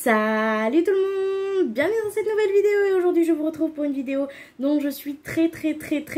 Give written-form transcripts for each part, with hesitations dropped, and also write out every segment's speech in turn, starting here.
Salut tout le monde, bienvenue dans cette nouvelle vidéo et aujourd'hui je vous retrouve pour une vidéo dont je suis très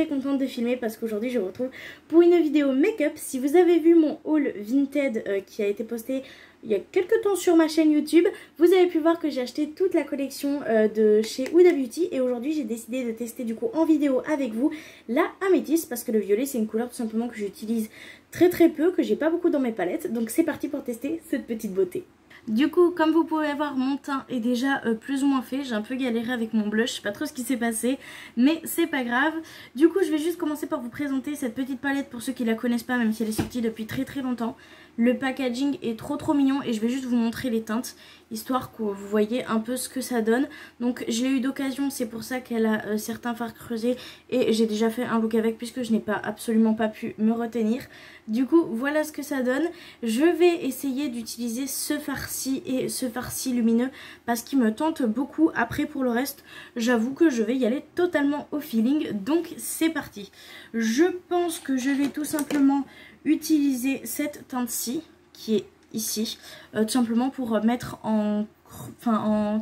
contente de filmer parce qu'aujourd'hui je vous retrouve pour une vidéo make-up. Si vous avez vu mon haul Vinted qui a été posté il y a quelques temps sur ma chaîne YouTube, vous avez pu voir que j'ai acheté toute la collection de chez Huda Beauty et aujourd'hui j'ai décidé de tester du coup en vidéo avec vous la améthyste parce que le violet c'est une couleur tout simplement que j'utilise très peu, que j'ai pas beaucoup dans mes palettes, donc c'est parti pour tester cette petite beauté. Du coup, comme vous pouvez voir, mon teint est déjà plus ou moins fait. J'ai un peu galéré avec mon blush, je sais pas trop ce qui s'est passé, mais c'est pas grave. Du coup, je vais juste commencer par vous présenter cette petite palette pour ceux qui la connaissent pas, même si elle est sortie depuis très longtemps. Le packaging est trop mignon et je vais juste vous montrer les teintes, histoire que vous voyez un peu ce que ça donne. Donc je l'ai eu d'occasion, c'est pour ça qu'elle a certains fards creusés et j'ai déjà fait un look avec puisque je n'ai absolument pas pu me retenir. Du coup, voilà ce que ça donne. Je vais essayer d'utiliser ce fard-ci et ce fard-ci lumineux parce qu'il me tente beaucoup. Après, pour le reste, j'avoue que je vais y aller totalement au feeling. Donc, c'est parti. Je pense que je vais tout simplement utiliser cette teinte-ci qui est ici. Tout simplement pour mettre en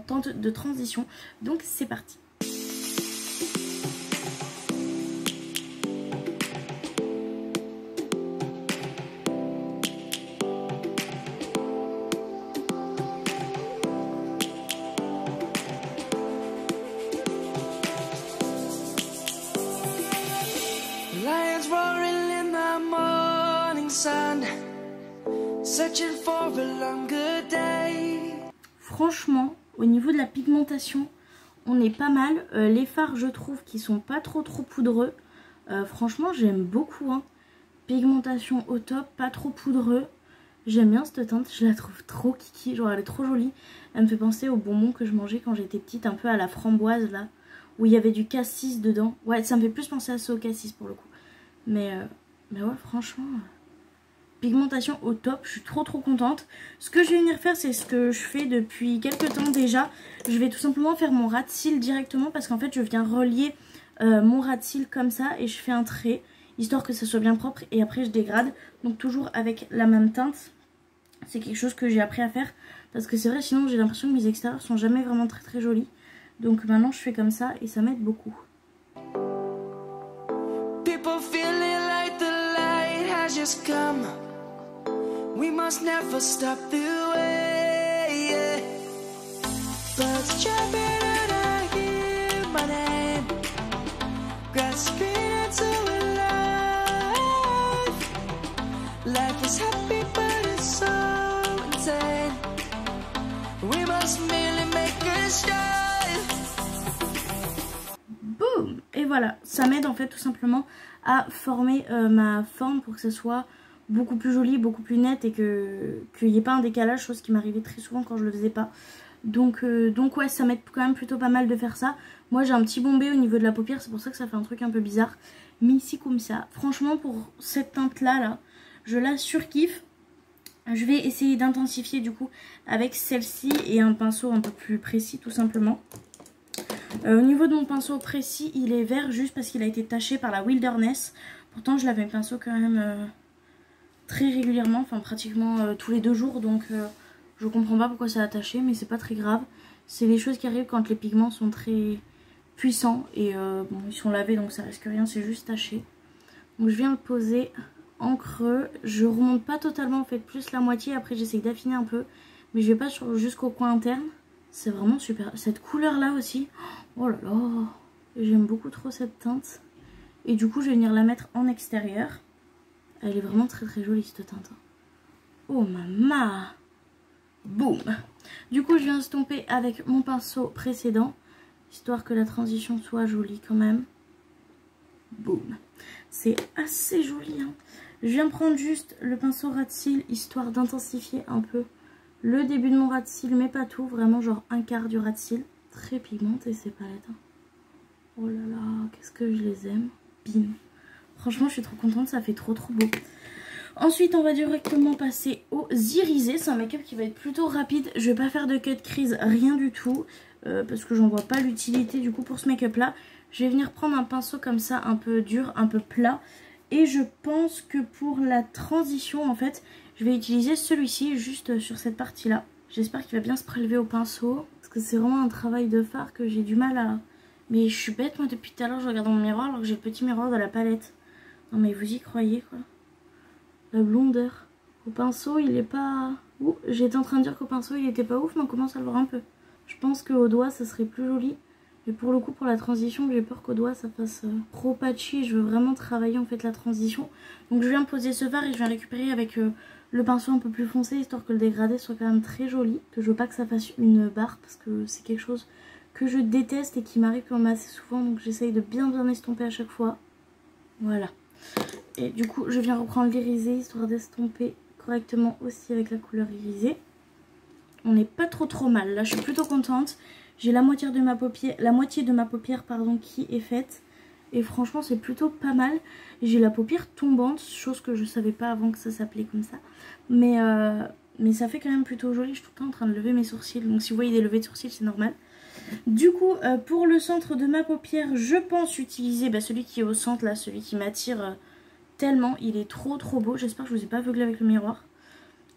teinte de transition. Donc, c'est parti. Franchement, au niveau de la pigmentation, on est pas mal. Les fards, je trouve qu'ils sont pas trop poudreux. Franchement, j'aime beaucoup. Hein. Pigmentation au top, pas trop poudreux. J'aime bien cette teinte, je la trouve trop kiki. Genre, elle est trop jolie. Elle me fait penser aux bonbons que je mangeais quand j'étais petite, un peu à la framboise là, où il y avait du cassis dedans. Ouais, ça me fait plus penser à ça au cassis pour le coup. Mais ouais, franchement... Pigmentation au top, je suis trop contente. Ce que je vais venir faire, c'est ce que je fais depuis quelques temps déjà. Je vais tout simplement faire mon ras de cils directement parce qu'en fait je viens relier mon ras de cils comme ça et je fais un trait histoire que ça soit bien propre et après je dégrade. Donc toujours avec la même teinte. C'est quelque chose que j'ai appris à faire parce que c'est vrai sinon j'ai l'impression que mes extérieurs sont jamais vraiment très jolis. Donc maintenant je fais comme ça et ça m'aide beaucoup. People feeling like the light has just come. We must never stop the way, yeah. Birds jumping and I hear my name, grasping into life. Life is happy but it's so insane. We must merely make a start. Boum! Et voilà, ça m'aide en fait tout simplement à former ma forme pour que ce soit beaucoup plus jolie, beaucoup plus nette et qu'il n'y ait pas un décalage, chose qui m'arrivait très souvent quand je le faisais pas. Donc ouais, ça m'aide quand même plutôt pas mal de faire ça. Moi j'ai un petit bombé au niveau de la paupière, c'est pour ça que ça fait un truc un peu bizarre. Mais ici comme ça, franchement pour cette teinte là, je la surkiffe. Je vais essayer d'intensifier du coup avec celle-ci et un pinceau un peu plus précis tout simplement. Au niveau de mon pinceau précis, il est vert juste parce qu'il a été taché par la Wilderness. Pourtant je lave mes pinceaux quand même... très régulièrement, enfin pratiquement tous les 2 jours, donc je comprends pas pourquoi ça a taché, mais c'est pas très grave. C'est les choses qui arrivent quand les pigments sont très puissants et bon, ils sont lavés donc ça risque rien, c'est juste taché. Donc je viens le poser en creux, je remonte pas totalement en fait, plus la moitié, après j'essaie d'affiner un peu, mais je vais pas jusqu'au coin interne. C'est vraiment super, cette couleur là aussi, oh là là, j'aime beaucoup trop cette teinte. Et du coup je vais venir la mettre en extérieur. Elle est vraiment très jolie cette teinte. Oh maman! Boum! Du coup je viens estomper avec mon pinceau précédent, histoire que la transition soit jolie quand même. Boum! C'est assez joli. Hein. Je viens prendre juste le pinceau ras de cils, histoire d'intensifier un peu le début de mon ras de cils, mais pas tout, vraiment genre un quart du ras de cils. Très pigmenté ces palettes. Hein. Oh là là, qu'est-ce que je les aime. Bim! Franchement, je suis trop contente, ça fait trop beau. Ensuite, on va directement passer aux irisés. C'est un make-up qui va être plutôt rapide. Je vais pas faire de cut crease, rien du tout. Parce que j'en vois pas l'utilité du coup pour ce make-up là. Je vais venir prendre un pinceau comme ça, un peu dur, un peu plat. Et je pense que pour la transition, en fait, je vais utiliser celui-ci juste sur cette partie-là. J'espère qu'il va bien se prélever au pinceau. Parce que c'est vraiment un travail de fard que j'ai du mal à... Mais je suis bête, moi, depuis tout à l'heure, je regarde dans mon miroir alors que j'ai le petit miroir de la palette. Non mais vous y croyez, quoi. La blondeur. Au pinceau, il est pas... Ouh, j'étais en train de dire qu'au pinceau, il était pas ouf, mais on commence à le voir un peu. Je pense qu'au doigt, ça serait plus joli. Mais pour le coup, pour la transition, j'ai peur qu'au doigt, ça fasse trop patchy. Je veux vraiment travailler, en fait, la transition. Donc je viens poser ce fard et je viens récupérer avec le pinceau un peu plus foncé, histoire que le dégradé soit quand même très joli. Que je veux pas que ça fasse une barre, parce que c'est quelque chose que je déteste et qui m'arrive quand même assez souvent. Donc j'essaye de bien estomper à chaque fois. Voilà. Et du coup, je viens reprendre l'irisé, histoire d'estomper correctement aussi avec la couleur irisée. On n'est pas trop mal. Là, je suis plutôt contente. J'ai la moitié de ma paupière, pardon, qui est faite. Et franchement, c'est plutôt pas mal. J'ai la paupière tombante, chose que je savais pas avant que ça s'appelait comme ça. Mais ça fait quand même plutôt joli. Je suis tout le temps en train de lever mes sourcils. Donc si vous voyez des levées de sourcils, c'est normal. Du coup, pour le centre de ma paupière, je pense utiliser celui qui est au centre, là, celui qui m'attire tellement. Il est trop beau. J'espère que je vous ai pas aveuglé avec le miroir.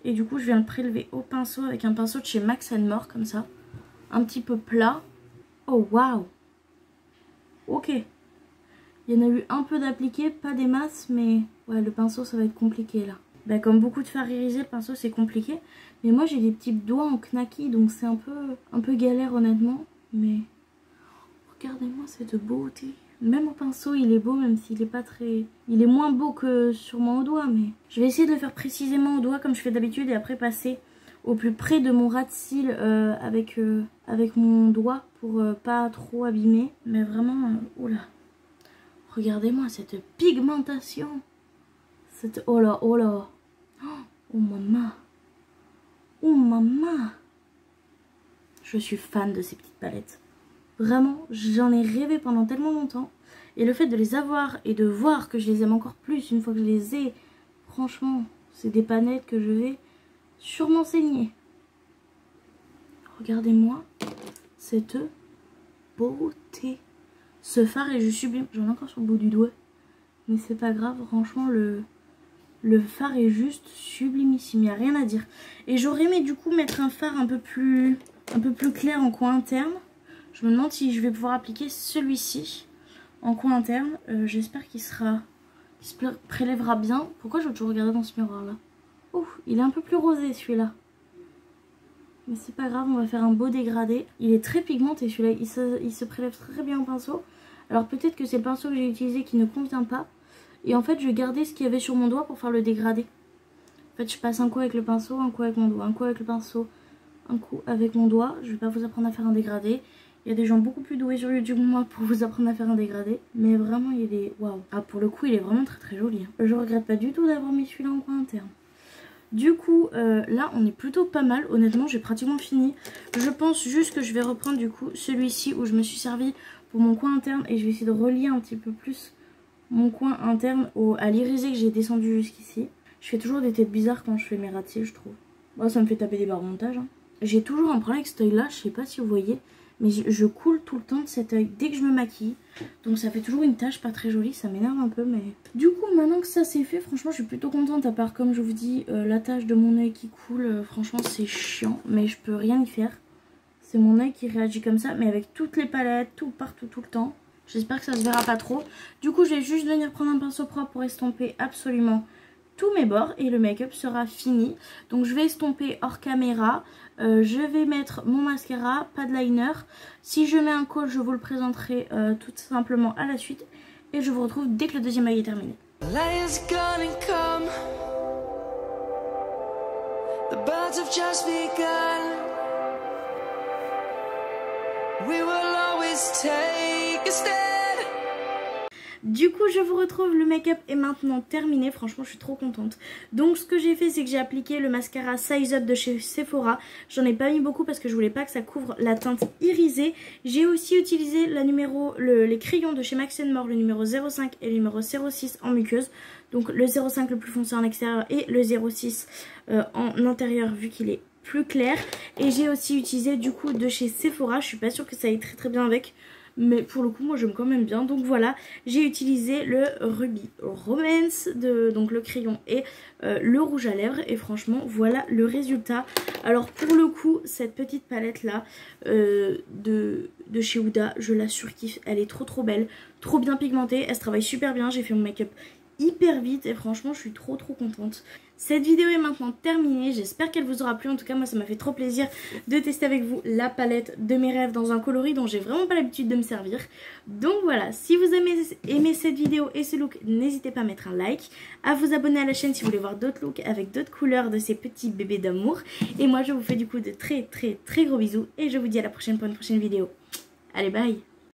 Et du coup, je viens le prélever au pinceau avec un pinceau de chez Max & More, comme ça. Un petit peu plat. Oh, waouh! Ok. Il y en a eu un peu d'appliqué, pas des masses, mais... Ouais, le pinceau, ça va être compliqué, là. Comme beaucoup de fards irisés, le pinceau, c'est compliqué. Mais moi, j'ai des petits doigts en knacky, donc c'est un peu galère, honnêtement. Mais... Regardez-moi cette beauté. Même au pinceau, il est beau, même s'il est pas très... Il est moins beau que sûrement au doigt, mais... Je vais essayer de le faire précisément au doigt, comme je fais d'habitude, et après passer au plus près de mon ras de cils avec mon doigt, pour pas trop abîmer. Mais vraiment, oula. Regardez-moi cette pigmentation. Oh là, oh là. Oh maman. Oh maman. Je suis fan de ces petites palettes. Vraiment, j'en ai rêvé pendant tellement longtemps. Et le fait de les avoir et de voir que je les aime encore plus une fois que je les ai, franchement, c'est des palettes que je vais sûrement saigner. Regardez-moi cette beauté. Ce fard est juste sublime. J'en ai encore sur le bout du doigt. Mais c'est pas grave, franchement, le fard est juste sublimissime. Il n'y a rien à dire. Et j'aurais aimé du coup mettre un fard un peu plus clair en coin interne. Je me demande si je vais pouvoir appliquer celui-ci en coin interne. J'espère qu'il se prélèvera bien. Pourquoi je veux toujours regarder dans ce miroir là? Ouh, il est un peu plus rosé celui-là. Mais c'est pas grave, on va faire un beau dégradé. Il est très pigmenté celui-là, il se prélève très bien au pinceau. Alors peut-être que c'est le pinceau que j'ai utilisé qui ne convient pas. Et en fait je vais garder ce qu'il y avait sur mon doigt pour faire le dégradé. En fait je passe un coup avec le pinceau, un coup avec mon doigt, un coup avec le pinceau, un coup avec mon doigt. Je vais pas vous apprendre à faire un dégradé. Il y a des gens beaucoup plus doués sur YouTube que moi pour vous apprendre à faire un dégradé. Mais vraiment il est... Waouh. Ah pour le coup il est vraiment très joli. Je regrette pas du tout d'avoir mis celui-là en coin interne. Du coup là on est plutôt pas mal. Honnêtement j'ai pratiquement fini. Je pense juste que je vais reprendre du coup celui-ci où je me suis servi pour mon coin interne. Et je vais essayer de relier un petit peu plus mon coin interne à l'irisé que j'ai descendu jusqu'ici. Je fais toujours des têtes bizarres quand je fais mes ratiers je trouve. Moi ça me fait taper des barres de montage. J'ai toujours un problème avec cet œil là, je sais pas si vous voyez. Mais je coule tout le temps de cet œil dès que je me maquille. Donc ça fait toujours une tache pas très jolie, ça m'énerve un peu. Mais du coup maintenant que ça c'est fait, franchement je suis plutôt contente. À part comme je vous dis, la tache de mon œil qui coule, franchement c'est chiant. Mais je peux rien y faire. C'est mon œil qui réagit comme ça. Mais avec toutes les palettes, tout partout, tout le temps. J'espère que ça se verra pas trop. Du coup je vais juste venir prendre un pinceau propre pour estomper absolument tous mes bords. Et le make-up sera fini. Donc je vais estomper hors caméra. Je vais mettre mon mascara, pas de liner. Si je mets un col, je vous le présenterai tout simplement à la suite. Et je vous retrouve dès que le deuxième œil est terminé. Du coup je vous retrouve, le make-up est maintenant terminé, franchement je suis trop contente. Donc ce que j'ai fait c'est que j'ai appliqué le mascara Size Up de chez Sephora. J'en ai pas mis beaucoup parce que je voulais pas que ça couvre la teinte irisée. J'ai aussi utilisé les crayons de chez Max & More, le numéro 05 et le numéro 06 en muqueuse. Donc le 05 le plus foncé en extérieur et le 06 en intérieur vu qu'il est plus clair. Et j'ai aussi utilisé du coup de chez Sephora, je suis pas sûre que ça aille très bien avec. mais pour le coup moi j'aime quand même bien. Donc voilà, j'ai utilisé le Ruby Romance, donc le crayon et le rouge à lèvres, et franchement voilà le résultat. Alors pour le coup cette petite palette là de chez Huda, je la surkiffe, elle est trop belle, trop bien pigmentée, elle se travaille super bien, j'ai fait mon make-up hyper vite et franchement je suis trop contente. Cette vidéo est maintenant terminée, j'espère qu'elle vous aura plu. En tout cas moi ça m'a fait trop plaisir de tester avec vous la palette de mes rêves dans un coloris dont j'ai vraiment pas l'habitude de me servir. Donc voilà, si vous aimez cette vidéo et ce look, n'hésitez pas à mettre un like, à vous abonner à la chaîne si vous voulez voir d'autres looks avec d'autres couleurs de ces petits bébés d'amour. Et moi je vous fais du coup de très gros bisous et je vous dis à la prochaine pour une prochaine vidéo. Allez bye.